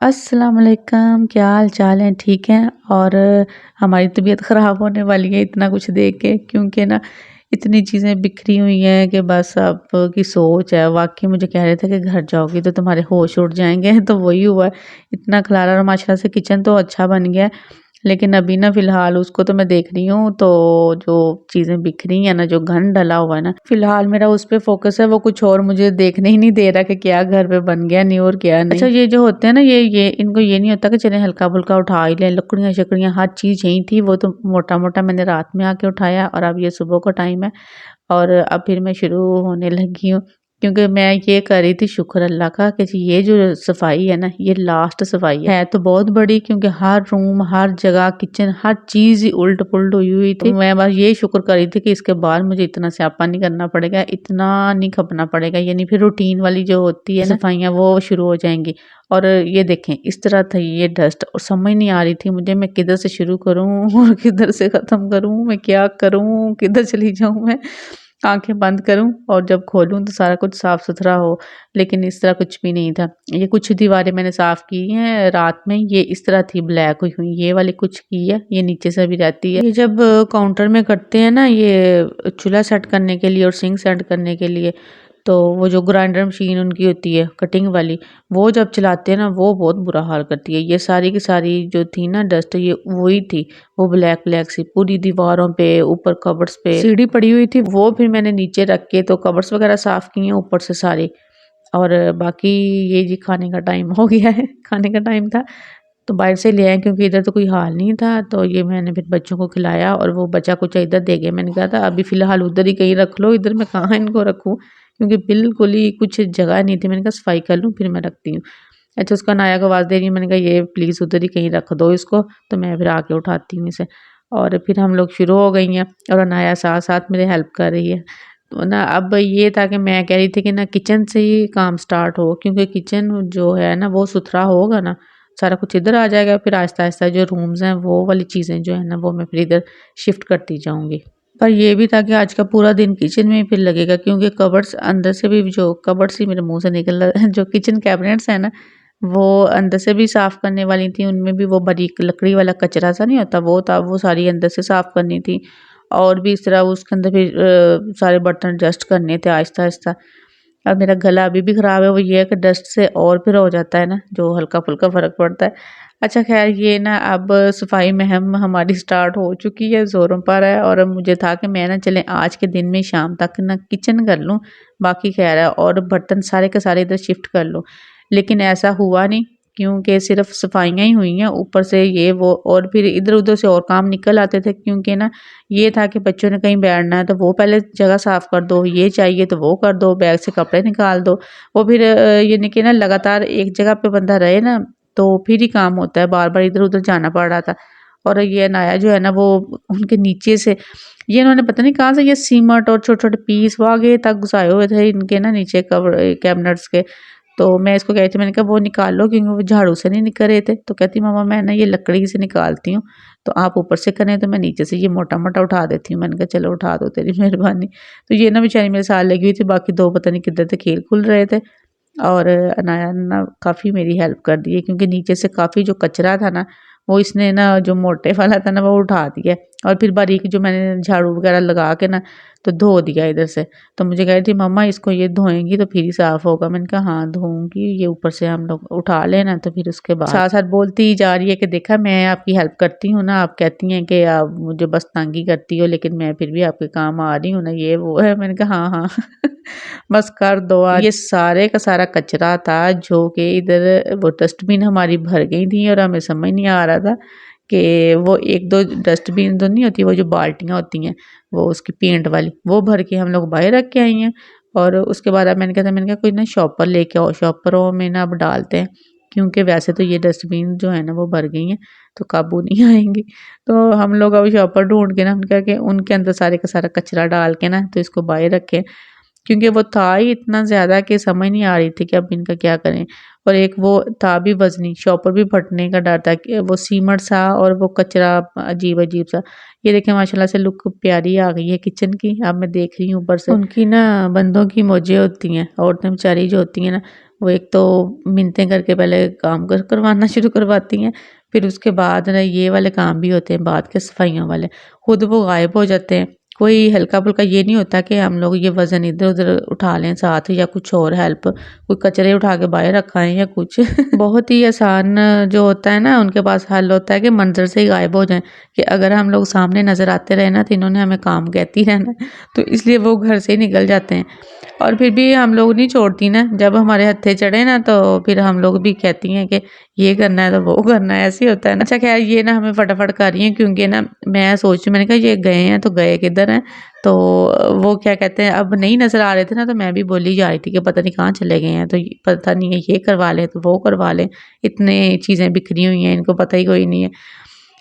अस्सलाम वालेकुम, क्या हाल चाल है? ठीक है। और हमारी तबीयत ख़राब होने वाली है इतना कुछ देख के, क्योंकि ना इतनी चीज़ें बिखरी हुई हैं कि बस अब की सोच है। वाकई मुझे कह रहे थे कि घर जाओगी तो तुम्हारे होश उड़ जाएंगे तो वही हुआ है। इतना खलारा और माशाल्लाह से किचन तो अच्छा बन गया है, लेकिन अभी ना फ़िलहाल उसको तो मैं देख रही हूँ, तो जो चीज़ें बिखरी हैं ना, जो घन डला हुआ है ना, फ़िलहाल मेरा उस पे फ़ोकस है। वो कुछ और मुझे देखने ही नहीं दे रहा कि क्या घर पे बन गया नहीं और क्या नहीं। अच्छा, ये जो होते हैं ना, ये इनको ये नहीं होता कि चलें हल्का-फुल्का उठा ही लें। लकड़ियाँ-शकड़ियाँ हर चीज़ यहीं थी, वो तो मोटा-मोटा मैंने रात में आके उठाया और अब ये सुबह का टाइम है और अब फिर मैं शुरू होने लगी हूँ। क्योंकि मैं ये कर रही थी, शुक्र अल्लाह का, कि जी ये जो सफाई है ना, ये लास्ट सफाई है तो बहुत बड़ी, क्योंकि हर रूम, हर जगह, किचन, हर चीज उल्ट पुल्ट हुई थी। तो मैं बस ये शुक्र कर रही थी कि इसके बाद मुझे इतना स्यापा नहीं करना पड़ेगा, इतना नहीं खपना पड़ेगा, यानी फिर रूटीन वाली जो होती है सफाइयाँ वो शुरू हो जाएंगी। और ये देखें, इस तरह था ये डस्ट, और समझ नहीं आ रही थी मुझे मैं किधर से शुरू करूं और किधर से खत्म करूं, मैं क्या करूं, किधर चली जाऊं मैं। आंखें बंद करूं और जब खोलूं तो सारा कुछ साफ सुथरा हो, लेकिन इस तरह कुछ भी नहीं था। ये कुछ दीवारें मैंने साफ की हैं रात में, ये इस तरह थी ब्लैक हुई हुई। ये वाली कुछ की है, ये नीचे से भी रहती है। ये जब काउंटर में करते हैं ना, ये चूल्हा सेट करने के लिए और सिंक सेट करने के लिए, तो वो जो ग्राइंडर मशीन उनकी होती है कटिंग वाली, वो जब चलाते हैं ना, वो बहुत बुरा हाल करती है। ये सारी की सारी जो थी ना डस्ट, ये वही थी, वो ब्लैक ब्लैक सी पूरी दीवारों पे, ऊपर कबर्ड्स पे सीढ़ी पड़ी हुई थी। वो फिर मैंने नीचे रख के तो कबर्ड्स वगैरह साफ किए ऊपर से सारे। और बाकी ये जी खाने का टाइम हो गया है, खाने का टाइम था तो बाहर से ले आए, क्योंकि इधर तो कोई हाल नहीं था। तो ये मैंने फिर बच्चों को खिलाया और वो बचा कुछ इधर दे गए। मैंने कहा था अभी फ़िलहाल उधर ही कहीं रख लो, इधर मैं कहाँ इनको रखूँ, क्योंकि बिल्कुल ही कुछ जगह नहीं थी। मैंने कहा सफाई कर लूँ फिर मैं रखती हूँ। अच्छा, उसका नाया को आवाज़ दे रही हूँ, मैंने कहा ये प्लीज़ उधर ही कहीं रख दो इसको, तो मैं फिर आके उठाती हूँ इसे। और फिर हम लोग शुरू हो गई हैं और अनाया साथ साथ मेरे हेल्प कर रही है। तो ना अब ये था कि मैं कह रही थी कि ना किचन से ही काम स्टार्ट हो, क्योंकि किचन जो है ना वो सुथरा होगा ना, सारा कुछ इधर आ जाएगा। फिर आहिस्ता आहिस्ता जो रूम्स हैं वो वाली चीज़ें जो है ना, वो मैं फिर इधर शिफ्ट करती जाऊंगी। पर ये भी था कि आज का पूरा दिन किचन में ही फिर लगेगा, क्योंकि कबर्ड्स अंदर से भी, जो कबर्ड्स ही मेरे मुंह से निकल रहा है, जो किचन कैबिनेट्स है ना, वो अंदर से भी साफ करने वाली थी। उनमें भी वो बारीक लकड़ी वाला कचरा सा नहीं होता, वो था, वो सारी अंदर से साफ करनी थी। और भी इस तरह उसके अंदर फिर सारे बर्तन एडजस्ट करने थे आहिस्ता आहिस्ता। अब मेरा गला अभी भी ख़राब है, वो ये है कि डस्ट से और फिर हो जाता है ना, जो हल्का फुल्का फ़र्क पड़ता है। अच्छा खैर, ये ना अब सफाई मुहिम हमारी स्टार्ट हो चुकी है, ज़ोरों पर है। और अब मुझे था कि मैं ना चलें आज के दिन में शाम तक ना किचन कर लूँ, बाकी खैर है, और बर्तन सारे के सारे इधर शिफ्ट कर लूँ। लेकिन ऐसा हुआ नहीं, क्योंकि सिर्फ सफाइयाँ ही हुई हैं, ऊपर से ये वो और फिर इधर उधर से और काम निकल आते थे। क्योंकि ना ये था कि बच्चों ने कहीं बैठना है तो वो पहले जगह साफ कर दो, ये चाहिए तो वो कर दो, बैग से कपड़े निकाल दो। वो फिर यानी कि ना लगातार एक जगह पे बंदा रहे ना, तो फिर ही काम होता है, बार बार इधर उधर जाना पड़ रहा था। और ये अनाया जो है ना, वो उनके नीचे से, ये इन्होंने पता नहीं कहाँ से ये सीमेंट और छोटे छोटे पीस वो आगे तक घुसाए हुए थे इनके ना नीचे कवर कैबिनेट्स के। तो मैं इसको कही थी, मैंने कहा वो निकाल लो, क्योंकि वो झाड़ू से नहीं निकल रहे थे। तो कहती मामा मैं ना ये लकड़ी से निकालती हूँ, तो आप ऊपर से करें तो मैं नीचे से ये मोटा मोटा उठा देती हूँ। मैंने कहा चलो उठा दो, तेरी मेहरबानी। तो ये ना बेचारी मेरे साथ लगी हुई थी, बाकी दो पता नहीं किधर से खेल खुल रहे थे। और अनाया ने ना काफ़ी मेरी हेल्प कर दी है, क्योंकि नीचे से काफ़ी जो कचरा था ना, वो इसने ना जो मोटे वाला था ना वो उठा दिया। और फिर बारीक जो मैंने झाड़ू वगैरह लगा के ना तो धो दिया इधर से। तो मुझे कह रही थी मम्मा इसको ये धोएंगी तो फिर ही साफ होगा। मैंने कहा हाँ धोऊंगी, ये ऊपर से हम लोग उठा लेना तो फिर उसके बाद। साथ साथ बोलती ही जा रही है कि देखा मैं आपकी हेल्प करती हूँ ना, आप कहती हैं कि आप मुझे बस तंगी करती हो, लेकिन मैं फिर भी आपके काम आ रही हूँ ना, ये वो है। मैंने कहा हाँ हाँ बस कर दो आज। ये सारे का सारा कचरा था जो कि इधर वो डस्टबिन हमारी भर गई थी, और हमें समझ नहीं आ रहा था कि वो एक दो डस्टबिन तो नहीं होती, वो जो बाल्टियाँ होती हैं वो उसकी पेंट वाली, वो भर के हम लोग बाहर रख के आई हैं। और उसके बाद अब मैंने कहा कोई ना शॉपर लेके आओ, शॉपरों में ना अब डालते हैं, क्योंकि वैसे तो ये डस्टबिन जो है ना वो भर गई हैं तो काबू नहीं आएंगी। तो हम लोग अब शॉपर ढूंढ के ना उनका के उनके अंदर सारे का सारा कचरा डाल के ना तो इसको बाहर रखें, क्योंकि वो था ही इतना ज़्यादा कि समझ नहीं आ रही थी कि अब इनका क्या करें। और एक वो था भी वज़नी, शॉपर भी फटने का डर था कि वो सीमेंट सा और वो कचरा अजीब-अजीब सा। ये देखें माशाल्लाह से लुक प्यारी आ गई है किचन की। अब मैं देख रही हूँ ऊपर से, उनकी ना बंदों की मौजें होती हैं, औरतें बेचारी जो होती हैं ना, वो एक तो मिन्नतें करके पहले काम करवाना शुरू करवाती हैं, फिर उसके बाद ना ये वाले काम भी होते हैं बाद के सफाइयों वाले, खुद वो गायब हो जाते हैं। कोई हल्का-फुल्का ये नहीं होता कि हम लोग ये वज़न इधर-उधर उठा लें साथ या कुछ और हेल्प, कोई कचरे उठा के बाहर रखा है या कुछ। बहुत ही आसान जो होता है ना उनके पास हल होता है कि मंज़र से ही गायब हो जाएँ, कि अगर हम लोग सामने नज़र आते रहे ना तो इन्होंने हमें काम कहती रहना है, तो इसलिए वो घर से ही निकल जाते हैं। और फिर भी हम लोग नहीं छोड़ती ना, जब हमारे हत्थे चढ़े ना तो फिर हम लोग भी कहती हैं कि ये करना है तो वो करना है, ऐसे ही होता है ना। अच्छा ख़ैर ये ना हमें फटाफट कर रही हैं क्योंकि ना मैं सोच रही, मैंने कहा ये गए हैं तो गए किधर हैं? तो वो क्या कहते हैं अब नहीं नज़र आ रहे थे ना, तो मैं भी बोली जा रही थी कि पता नहीं कहाँ चले गए हैं, तो पता नहीं है ये करवा लें तो वो करवा लें, इतने चीज़ें बिखरी हुई हैं इनको पता ही कोई नहीं है।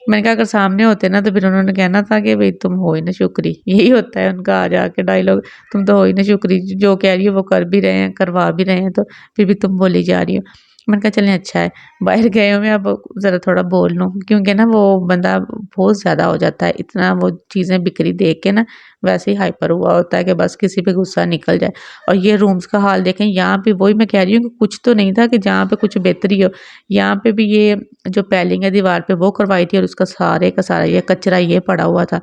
मैंने कहा अगर सामने होते ना तो फिर उन्होंने कहना था कि भई तुम हो ही ना शुक्री, यही होता है उनका आ जाके डायलॉग, तुम तो हो ही ना शुक्री, जो कह रही हो वो कर भी रहे हैं, करवा भी रहे हैं, तो फिर भी तुम बोली जा रही हो। मैंने कहा चलें अच्छा है, बाहर गए हुए हैं अब ज़रा थोड़ा बोल लूँ, क्योंकि ना वो बंदा बहुत ज़्यादा हो जाता है, इतना वो चीज़ें बिखरी देख के ना वैसे ही हाइपर हुआ होता है कि बस किसी पे गुस्सा निकल जाए। और ये रूम्स का हाल देखें, यहाँ पे वही मैं कह रही हूँ कि कुछ तो नहीं था कि जहाँ पे कुछ बेहतरी हो, यहाँ पे भी ये जो पेलिंग है दीवार पे वो करवाई थी और उसका सारे का सारा ये कचरा ये पड़ा हुआ था।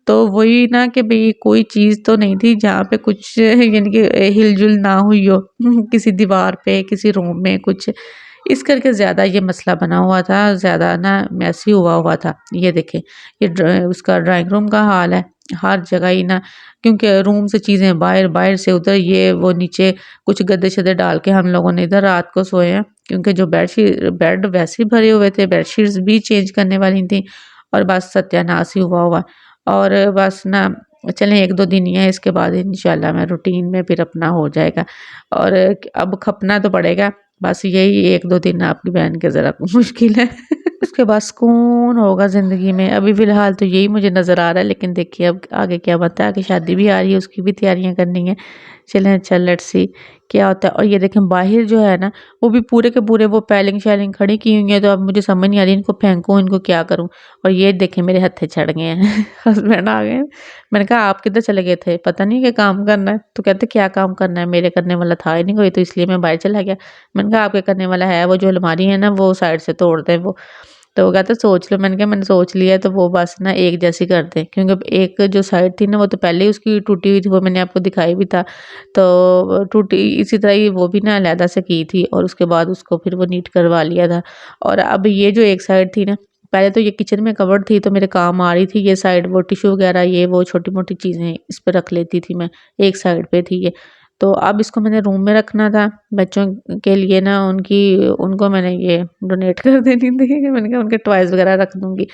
तो वही ना कि भई कोई चीज़ तो नहीं थी जहाँ पे कुछ यानी कि हिल-जुल ना हुई हो किसी दीवार पे, किसी रूम में कुछ। इस करके ज़्यादा ये मसला बना हुआ था, ज़्यादा ना मेसी हुआ था। ये देखें, ये उसका ड्राइंग रूम का हाल है, हर जगह ही ना, क्योंकि रूम से चीज़ें बाहर, बाहर से उधर, ये वो नीचे कुछ गद्दे-शद्दे डाल के हम लोगों ने इधर रात को सोए हैं, क्योंकि जो बेड वैसे ही भरे हुए थे, बेडशीट्स भी चेंज करने वाली थी और बस सत्यानाश ही हुआ। और बस ना चलें 1-2 दिन ही है, इसके बाद इंशाल्लाह मैं रूटीन में फिर अपना हो जाएगा और अब खपना तो पड़ेगा। बस यही 1-2 दिन आपकी बहन के ज़रा मुश्किल है। उसके बाद सुकून होगा ज़िंदगी में। अभी फ़िलहाल तो यही मुझे नज़र आ रहा है, लेकिन देखिए अब आगे क्या बनता है, आगे शादी भी आ रही है, उसकी भी तैयारियाँ करनी है। चलें अच्छा लेट्स सी क्या होता है। और ये देखें बाहर जो है ना, वो भी पूरे के पूरे वो पैलिंग-शैलिंग खड़ी की हुई है, तो अब मुझे समझ नहीं आ रही इनको फेंकूँ, इनको क्या करूँ? और ये देखें मेरे हत्थे चढ़ गए हैं। हस्बैंड आ गए हैं। मैंने कहा आप किधर चले गए थे? पता नहीं कि काम करना है? तो कहते क्या काम करना है? मेरे करने वाला था ही नहीं कोई, तो इसलिए मैं बाहर चला गया। मैंने कहा आपके करने वाला है, वो जो अलमारी है ना वो साइड से तोड़ दें वो। तो वो कहते सोच लो। मैंने कहा मैंने सोच लिया है, तो वो बस ना एक जैसी कर दें, क्योंकि एक जो साइड थी ना वो तो पहले ही उसकी टूटी हुई थी, वो मैंने आपको दिखाई भी था। तो टूटी इसी तरह ही वो भी ना अलहदा से की थी और उसके बाद उसको फिर वो नीट करवा लिया था। और अब ये जो एक साइड थी ना, पहले तो ये किचन में कबर्ड थी तो मेरे काम आ रही थी ये साइड, वो टिश्यू वगैरह ये वो छोटी-मोटी चीज़ें इस पे रख लेती थी मैं, एक साइड पे थी ये। तो अब इसको मैंने रूम में रखना था, बच्चों के लिए ना उनको मैंने ये डोनेट कर देनी थी। मैंने कहा उनके टॉयज़ वगैरह रख दूँगी।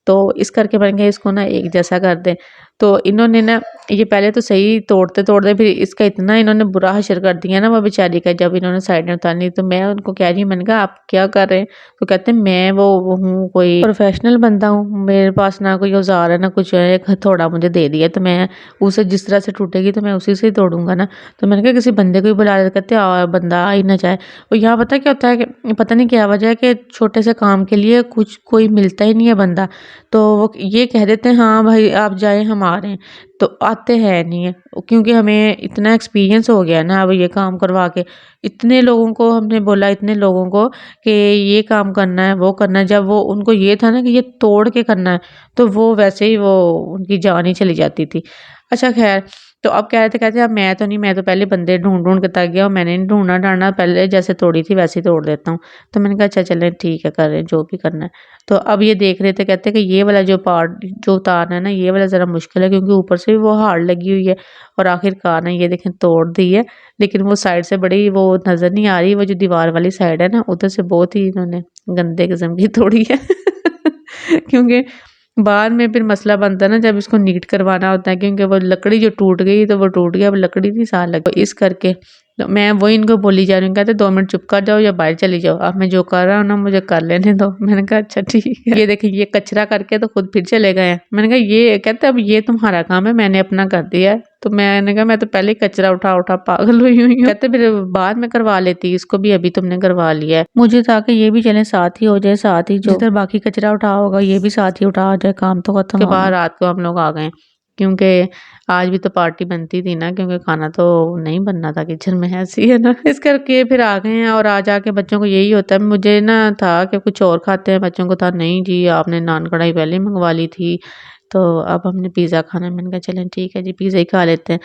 तो इस करके मैंने कहा इसको ना एक जैसा कर दें। तो इन्होंने ना ये पहले तो सही तोड़ते-तोड़ते फिर इसका इतना इन्होंने बुरा हशर कर दिया ना वो बेचारी का, जब इन्होंने साइडें उतारनी, तो मैं उनको कह रही हूँ, मैंने कहा आप क्या कर रहे हैं? तो कहते हैं मैं वो हूँ कोई प्रोफेशनल बंदा हूँ, मेरे पास ना कोई औज़ार है ना कुछ है, एक हथौड़ा मुझे दे दिया तो मैं उसे जिस तरह से टूटेगी तो मैं उसी से ही तोड़ूँगा ना। तो मैंने कहा किसी बंदे को ही बुला लेते, कहते बंदा आ ही ना जाए। और यहाँ पता क्या होता है कि पता नहीं क्या वजह है कि छोटे से काम के लिए कुछ कोई मिलता ही नहीं है बंदा। तो वो ये कह देते हैं हाँ भाई आप जाएँ हम आ रहे हैं, तो आते हैं नहीं है, क्योंकि हमें इतना एक्सपीरियंस हो गया है ना अब ये काम करवा के। इतने लोगों को हमने बोला, इतने लोगों को कि ये काम करना है, वो करना है, जब वो उनको ये था ना कि ये तोड़ के करना है, तो वो वैसे ही वो उनकी जान ही चली जाती थी। अच्छा ख़ैर, तो अब कह रहे थे, कहते अब मैं तो नहीं, मैं तो पहले बंदे ढूँढ-ढूँढ के थक गया और मैंने नहीं ढूँढना-ढाँडना, पहले जैसे तोड़ी थी वैसे ही तोड़ देता हूँ। तो मैंने कहा अच्छा चलें ठीक है, करें जो भी करना है। तो अब ये देख रहे थे, कहते कि ये वाला जो पार्ट जो उतारना है ना ये वाला ज़रा मुश्किल है, क्योंकि ऊपर से भी वो हार्ड लगी हुई है और आखिरकार ना ये देखें तोड़ दी है। लेकिन वो साइड से बड़ी वो नज़र नहीं आ रही, वो जो दीवार वाली साइड है ना उधर से बहुत ही इन्होंने गंदे किस्म की तोड़ी है। क्योंकि बाद में फिर मसला बनता है ना जब इसको नीट करवाना होता है, क्योंकि वो लकड़ी जो टूट गई तो वो टूट गई, अब लकड़ी नहीं साल लगी। तो इस करके तो मैं वही इनको बोली जा रही हूँ, कहते 2 मिनट चुप कर जाओ या बाहर चली जाओ, अब मैं जो कर रहा हूँ ना मुझे कर लेने दो। मैंने कहा अच्छा ठीक है। ये देखिए ये कचरा करके तो खुद फिर चले गए हैं। मैंने कहा ये कहते अब ये तुम्हारा काम है, मैंने अपना कर दिया है। तो मैंने कहा मैं तो पहले ही कचरा उठा पागल हुई हूँ। कहते फिर बाद में करवा लेती, इसको भी अभी तुमने करवा लिया है। मुझे था कि ये भी चले साथ ही हो जाए, साथ ही जो जिधर बाकी कचरा उठा होगा ये भी साथ ही उठा आ जाए, काम तो खत्म। के बाद रात को हम लोग आ गए। क्योंकि आज भी तो पार्टी बनती थी ना, क्योंकि खाना तो नहीं बनना था किचन में, ऐसी है ना। इस करके फिर आ गए हैं और आ जाके बच्चों को यही होता है। मुझे ना था कि कुछ और खाते हैं, बच्चों को था नहीं जी आपने नान कढ़ाई पहले ही मंगवा ली थी, तो अब हमने पिज़्ज़ा खाना है। मैंने कहा चलें ठीक है जी पिज़्ज़ा ही खा लेते हैं।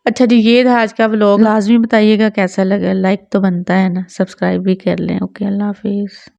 अच्छा जी ये था आज का व्लॉग, लाज़मी बताइएगा कैसा लगा, लाइक तो बनता है ना, सब्सक्राइब भी कर लें। ओके अल्लाह हाफ़िज़।